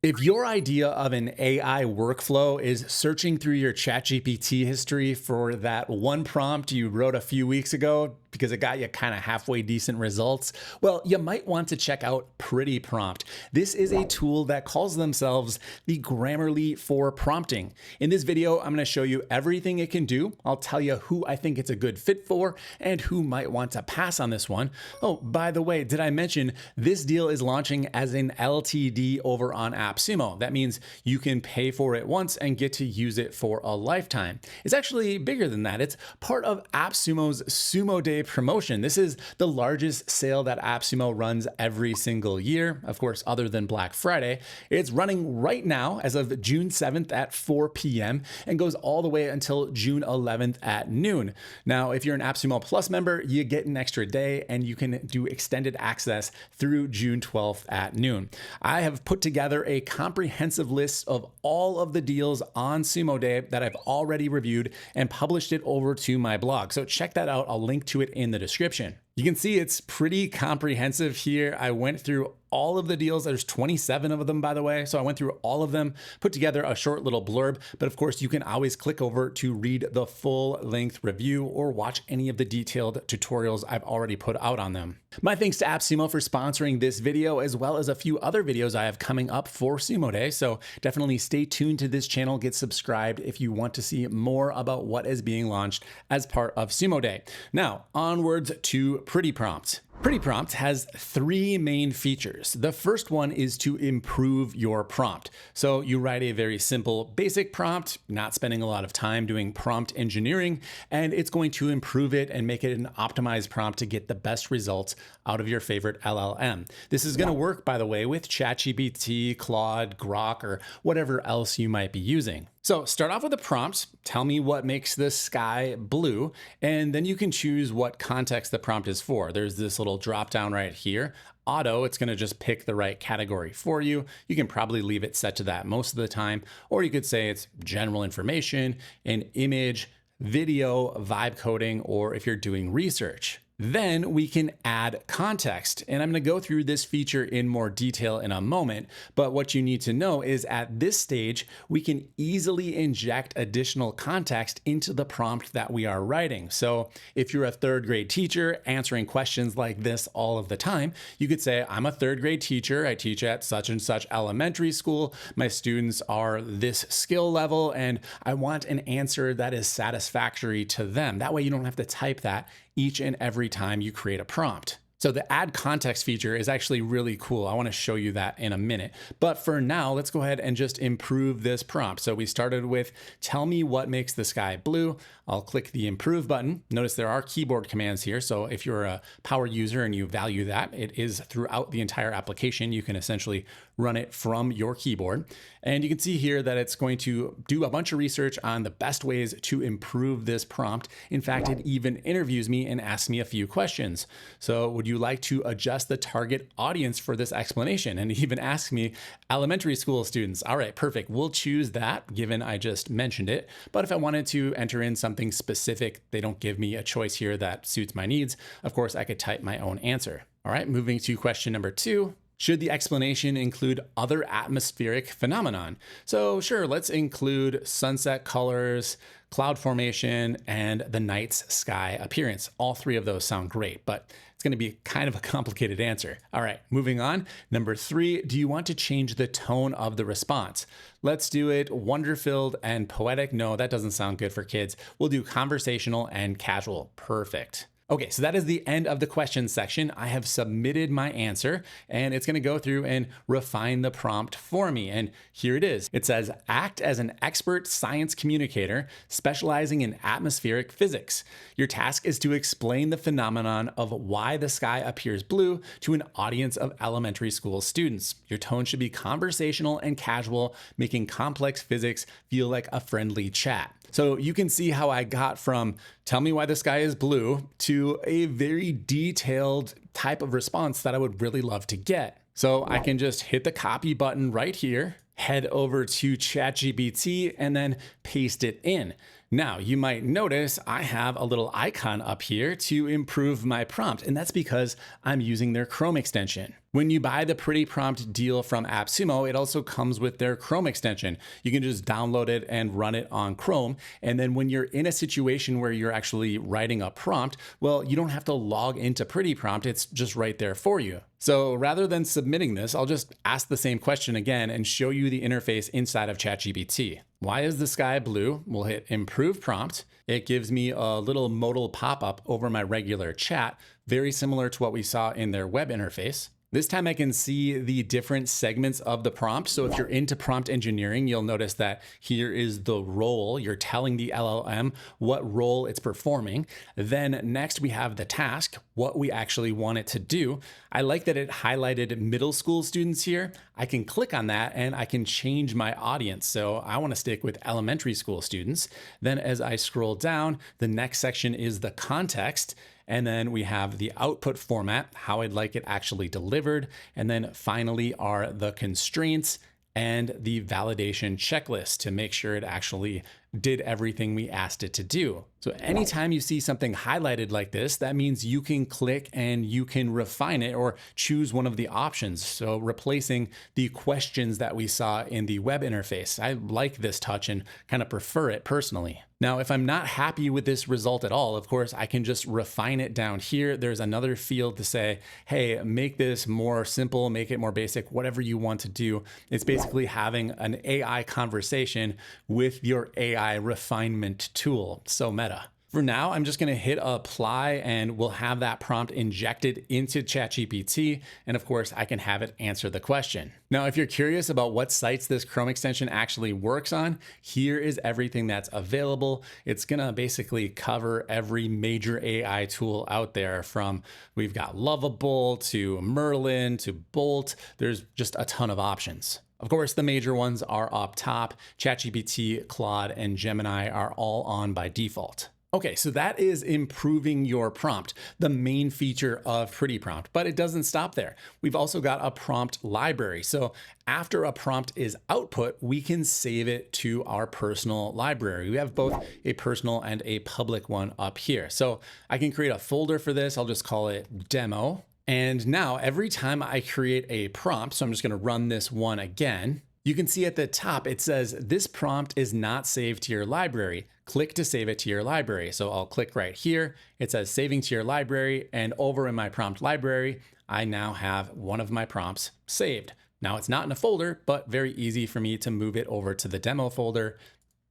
If your idea of an AI workflow is searching through your ChatGPT history for that one prompt you wrote a few weeks ago because it got you kind of halfway decent results, well, you might want to check out Pretty Prompt. This is a tool that calls themselves the Grammarly for prompting. In this video, I'm going to show you everything it can do. I'll tell you who I think it's a good fit for and who might want to pass on this one. Oh, by the way, did I mention this deal is launching as an LTD over on AppSumo? That means you can pay for it once and get to use it for a lifetime. It's actually bigger than that. It's part of AppSumo's Sumo Day promotion. This is the largest sale that AppSumo runs every single year, of course, other than Black Friday. It's running right now as of June 7th at 4 p.m. and goes all the way until June 11th at noon. Now, if you're an AppSumo Plus member, you get an extra day and you can do extended access through June 12th at noon. I have put together a comprehensive list of all of the deals on Sumo Day that I've already reviewed and published it over to my blog. So check that out. I'll link to it in the description. You can see it's pretty comprehensive here. I went through all of the deals. There's 27 of them, by the way. So I went through all of them, put together a short little blurb, but of course you can always click over to read the full length review or watch any of the detailed tutorials I've already put out on them. My thanks to AppSumo for sponsoring this video, as well as a few other videos I have coming up for Sumo Day. So definitely stay tuned to this channel, get subscribed if you want to see more about what is being launched as part of Sumo Day. Now, onwards to Pretty Prompt. Pretty Prompt has three main features. The first one is to improve your prompt. So you write a very simple, basic prompt, not spending a lot of time doing prompt engineering, and it's going to improve it and make it an optimized prompt to get the best results out of your favorite LLM. This is going to work, by the way, with ChatGPT, Claude, Grok, or whatever else you might be using. So start off with a prompt, tell me what makes the sky blue, and then you can choose what context the prompt is for. There's this little drop down right here. Auto, it's going to just pick the right category for you. You can probably leave it set to that most of the time, or you could say it's general information, an image, video, vibe coding, or if you're doing research. Then we can add context. And I'm going to go through this feature in more detail in a moment. But what you need to know is at this stage, we can easily inject additional context into the prompt that we are writing. So if you're a third grade teacher answering questions like this all of the time, you could say, I'm a third grade teacher. I teach at such and such elementary school. My students are this skill level, and I want an answer that is satisfactory to them. That way you don't have to type that each and every time you create a prompt. So the add context feature is actually really cool. I want to show you that in a minute. But for now, let's go ahead and just improve this prompt. So we started with, tell me what makes the sky blue. I'll click the improve button. Notice there are keyboard commands here. So if you're a power user and you value that, it is throughout the entire application. You can essentially run it from your keyboard. And you can see here that it's going to do a bunch of research on the best ways to improve this prompt. In fact, it even interviews me and asks me a few questions. So would you like to adjust the target audience for this explanation? And even ask me elementary school students. All right, perfect. We'll choose that given I just mentioned it. But if I wanted to enter in something specific, they don't give me a choice here that suits my needs. Of course, I could type my own answer. All right, moving to question number 2. Should the explanation include other atmospheric phenomenon? So sure, let's include sunset colors, cloud formation, and the night's sky appearance. All three of those sound great, but it's going to be kind of a complicated answer. All right, moving on. Number 3, do you want to change the tone of the response? Let's do it wonder-filled and poetic. No, that doesn't sound good for kids. We'll do conversational and casual. Perfect. Okay, so that is the end of the questions section. I have submitted my answer and it's gonna go through and refine the prompt for me. And here it is. It says, act as an expert science communicator specializing in atmospheric physics. Your task is to explain the phenomenon of why the sky appears blue to an audience of elementary school students. Your tone should be conversational and casual, making complex physics feel like a friendly chat. So you can see how I got from tell me why the sky is blue to a very detailed type of response that I would really love to get. So I can just hit the copy button right here, head over to ChatGPT, and then paste it in. Now, you might notice I have a little icon up here to improve my prompt, and that's because I'm using their Chrome extension. When you buy the Pretty Prompt deal from AppSumo, it also comes with their Chrome extension. You can just download it and run it on Chrome. And then when you're in a situation where you're actually writing a prompt, well, you don't have to log into Pretty Prompt. It's just right there for you. So rather than submitting this, I'll just ask the same question again and show you the interface inside of ChatGPT. Why is the sky blue? We'll hit Improve Prompt. It gives me a little modal pop-up over my regular chat, very similar to what we saw in their web interface. This time I can see the different segments of the prompt. So if you're into prompt engineering, you'll notice that here is the role. You're telling the LLM what role it's performing. Then next we have the task, what we actually want it to do. I like that it highlighted middle school students here. I can click on that and I can change my audience. So I want to stick with elementary school students. Then as I scroll down, the next section is the context. And then we have the output format, how I'd like it actually delivered. And then finally are the constraints and the validation checklist to make sure it actually did everything we asked it to do. So anytime you see something highlighted like this, that means you can click and you can refine it or choose one of the options. So replacing the questions that we saw in the web interface. I like this touch and kind of prefer it personally. Now, if I'm not happy with this result at all, of course, I can just refine it down here. There's another field to say, hey, make this more simple, make it more basic, whatever you want to do. It's basically having an AI conversation with your AI refinement tool. So meta. For now, I'm just going to hit apply and we'll have that prompt injected into ChatGPT. And of course, I can have it answer the question. Now, if you're curious about what sites this Chrome extension actually works on, here is everything that's available. It's going to basically cover every major AI tool out there, from we've got Lovable to Merlin to Bolt. There's just a ton of options. Of course, the major ones are up top. ChatGPT, Claude, and Gemini are all on by default. Okay, so that is improving your prompt, the main feature of Pretty Prompt, but it doesn't stop there. We've also got a prompt library. So after a prompt is output, we can save it to our personal library. We have both a personal and a public one up here. So I can create a folder for this. I'll just call it demo. And now every time I create a prompt, so I'm just going to run this one again, you can see at the top, it says this prompt is not saved to your library. Click to save it to your library. So I'll click right here. It says saving to your library, and over in my prompt library, I now have one of my prompts saved. Now it's not in a folder, but very easy for me to move it over to the demo folder.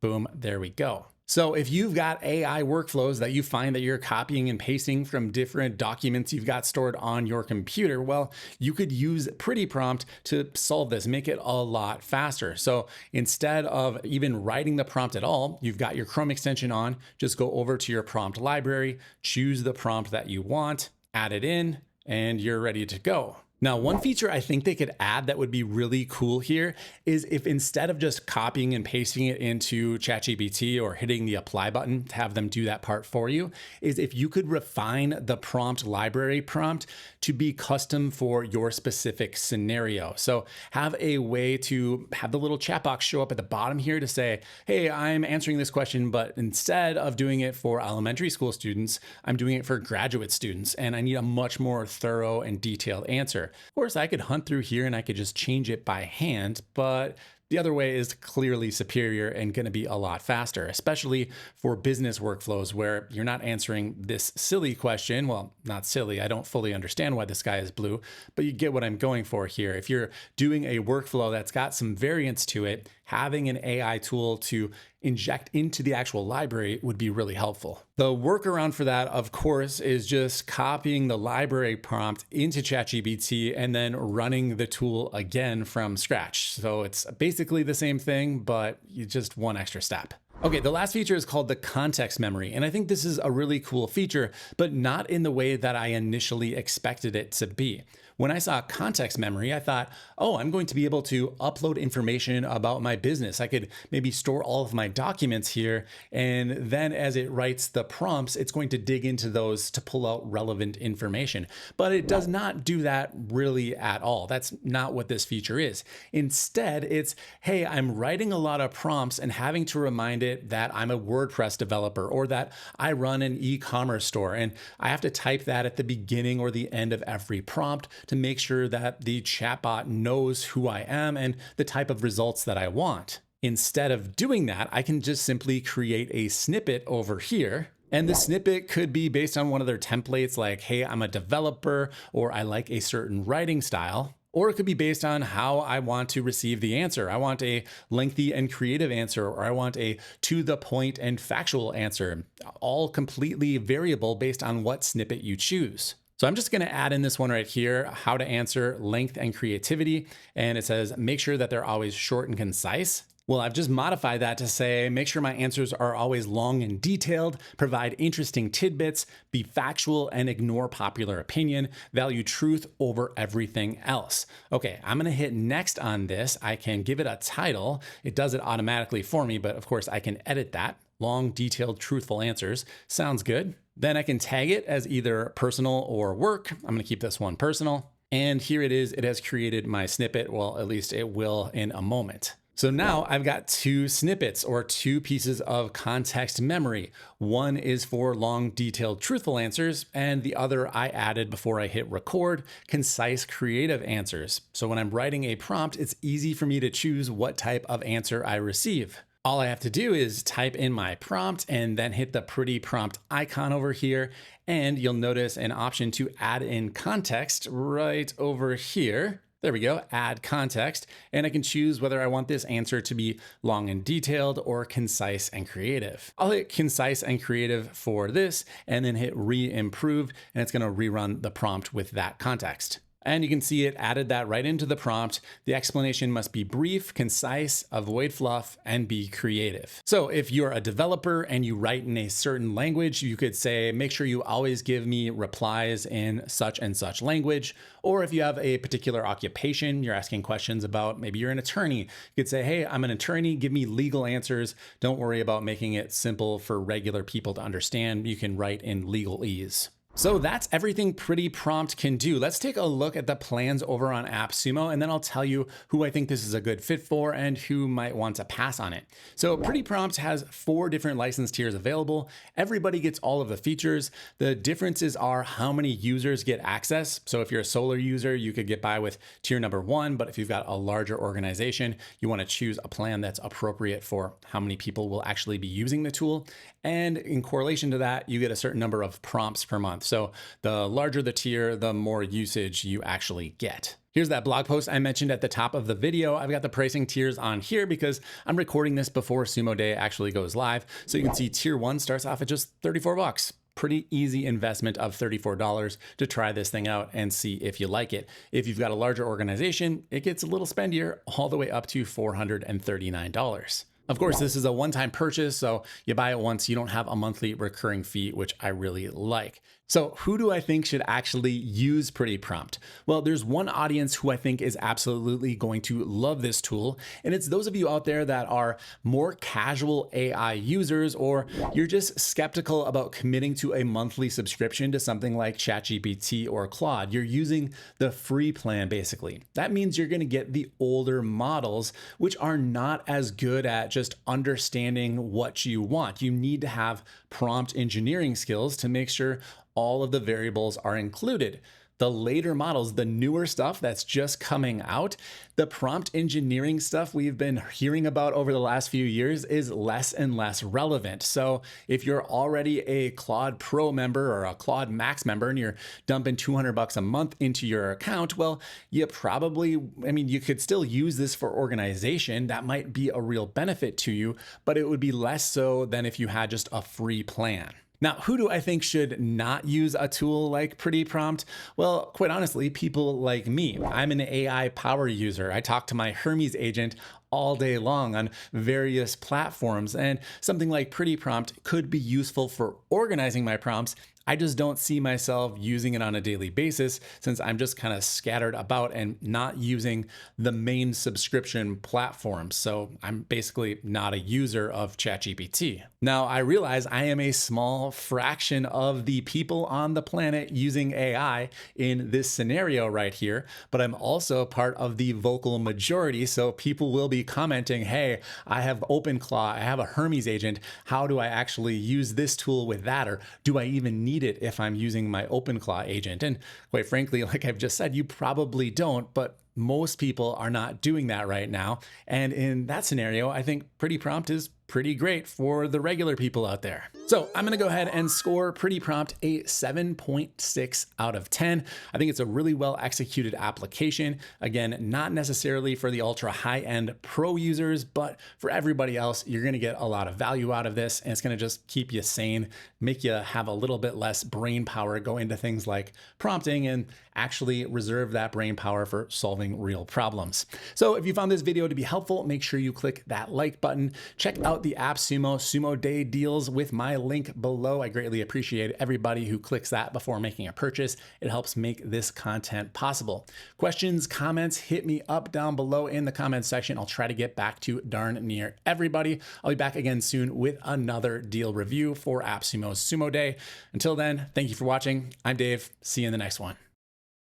Boom, there we go. So if you've got AI workflows that you find that you're copying and pasting from different documents you've got stored on your computer, well, you could use Pretty Prompt to solve this, make it a lot faster. So instead of even writing the prompt at all, you've got your Chrome extension on, just go over to your prompt library, choose the prompt that you want, add it in, and you're ready to go. Now, one feature I think they could add that would be really cool here is if instead of just copying and pasting it into ChatGPT or hitting the apply button to have them do that part for you, is if you could refine the prompt library prompt to be custom for your specific scenario. So have a way to have the little chat box show up at the bottom here to say, hey, I'm answering this question, but instead of doing it for elementary school students, I'm doing it for graduate students, and I need a much more thorough and detailed answer. Of course, I could hunt through here and I could just change it by hand, but the other way is clearly superior and going to be a lot faster, especially for business workflows where you're not answering this silly question. Well, not silly. I don't fully understand why the sky is blue, but you get what I'm going for here. If you're doing a workflow that's got some variance to it, having an AI tool to inject into the actual library would be really helpful. The workaround for that, of course, is just copying the library prompt into ChatGPT and then running the tool again from scratch. So it's basically the same thing, but you just one extra step. Okay, the last feature is called the context memory, and I think this is a really cool feature, but not in the way that I initially expected it to be. When I saw context memory, I thought, oh, I'm going to be able to upload information about my business. I could maybe store all of my documents here. And then as it writes the prompts, it's going to dig into those to pull out relevant information. But it does not do that really at all. That's not what this feature is. Instead, it's, hey, I'm writing a lot of prompts and having to remind it that I'm a WordPress developer or that I run an e-commerce store. And I have to type that at the beginning or the end of every prompt to make sure that the chatbot knows who I am and the type of results that I want. Instead of doing that, I can just simply create a snippet over here. And the snippet could be based on one of their templates like, hey, I'm a developer, or I like a certain writing style. Or it could be based on how I want to receive the answer. I want a lengthy and creative answer, or I want a to the point and factual answer, all completely variable based on what snippet you choose. So I'm just going to add in this one right here, how to answer length and creativity. And it says, make sure that they're always short and concise. Well, I've just modified that to say, make sure my answers are always long and detailed, provide interesting tidbits, be factual, and ignore popular opinion, value truth over everything else. Okay, I'm gonna hit next on this. I can give it a title. It does it automatically for me, but of course I can edit that. Long, detailed, truthful answers. Sounds good. Then I can tag it as either personal or work. I'm gonna keep this one personal. And here it is. It has created my snippet. Well, at least it will in a moment. So now I've got two snippets or two pieces of context memory. One is for long, detailed, truthful answers, and the other I added before I hit record, concise, creative answers. So when I'm writing a prompt, it's easy for me to choose what type of answer I receive. All I have to do is type in my prompt and then hit the pretty prompt icon over here. And you'll notice an option to add in context right over here. There we go, add context, and I can choose whether I want this answer to be long and detailed or concise and creative. I'll hit concise and creative for this and then hit re-improve, and it's gonna rerun the prompt with that context. And you can see it added that right into the prompt. The explanation must be brief, concise, avoid fluff, and be creative. So if you're a developer and you write in a certain language, you could say, make sure you always give me replies in such and such language. Or if you have a particular occupation, you're asking questions about, maybe you're an attorney, you could say, hey, I'm an attorney, give me legal answers. Don't worry about making it simple for regular people to understand. You can write in legalese. So that's everything Pretty Prompt can do. Let's take a look at the plans over on AppSumo, and then I'll tell you who I think this is a good fit for and who might want to pass on it. So Pretty Prompt has 4 different license tiers available. Everybody gets all of the features. The differences are how many users get access. So if you're a solo user, you could get by with tier number 1, but if you've got a larger organization, you want to choose a plan that's appropriate for how many people will actually be using the tool. And in correlation to that, you get a certain number of prompts per month. So the larger the tier, the more usage you actually get. Here's that blog post I mentioned at the top of the video. I've got the pricing tiers on here because I'm recording this before Sumo Day actually goes live. So you can see tier 1 starts off at just 34 bucks. Pretty easy investment of $34 to try this thing out and see if you like it. If you've got a larger organization, it gets a little spendier, all the way up to $439. Of course, this is a one-time purchase, so you buy it once, you don't have a monthly recurring fee, which I really like. So who do I think should actually use Pretty Prompt? Well, there's one audience who I think is absolutely going to love this tool, and it's those of you out there that are more casual AI users, or you're just skeptical about committing to a monthly subscription to something like ChatGPT or Claude. You're using the free plan, basically. That means you're gonna get the older models, which are not as good at just understanding what you want. You need to have prompt engineering skills to make sure all of the variables are included. The later models, the newer stuff that's just coming out, the prompt engineering stuff we've been hearing about over the last few years is less and less relevant. So if you're already a Claude Pro member or a Claude Max member and you're dumping $200 a month into your account, well, you probably, you could still use this for organization. That might be a real benefit to you, but it would be less so than if you had just a free plan. Now, who do I think should not use a tool like Pretty Prompt? Well, quite honestly, people like me. I'm an AI power user. I talk to my Hermes agent all day long on various platforms, and something like Pretty Prompt could be useful for organizing my prompts. I just don't see myself using it on a daily basis since I'm just kind of scattered about and not using the main subscription platform. So I'm basically not a user of ChatGPT. Now, I realize I am a small fraction of the people on the planet using AI in this scenario right here, but I'm also part of the vocal majority. So people will be commenting, hey, I have OpenClaw, I have a Hermes agent. How do I actually use this tool with that? Or do I even need it if I'm using my OpenClaw agent? And quite frankly, like I've just said, you probably don't, but most people are not doing that right now. And in that scenario, I think Pretty Prompt is pretty great for the regular people out there. So I'm gonna go ahead and score Pretty Prompt a 7.6 out of 10. I think it's a really well executed application. Again, not necessarily for the ultra high-end pro users, but for everybody else, you're gonna get a lot of value out of this, and it's gonna just keep you sane, make you have a little bit less brain power go into things like prompting, and actually reserve that brain power for solving real problems. So if you found this video to be helpful, make sure you click that like button. Check out the AppSumo Sumo Day deals with my link below. I greatly appreciate everybody who clicks that before making a purchase. It helps make this content possible. Questions, comments, hit me up down below in the comments section. I'll try to get back to darn near everybody. I'll be back again soon with another deal review for AppSumo's Sumo Day. Until then, thank you for watching. I'm Dave. See you in the next one.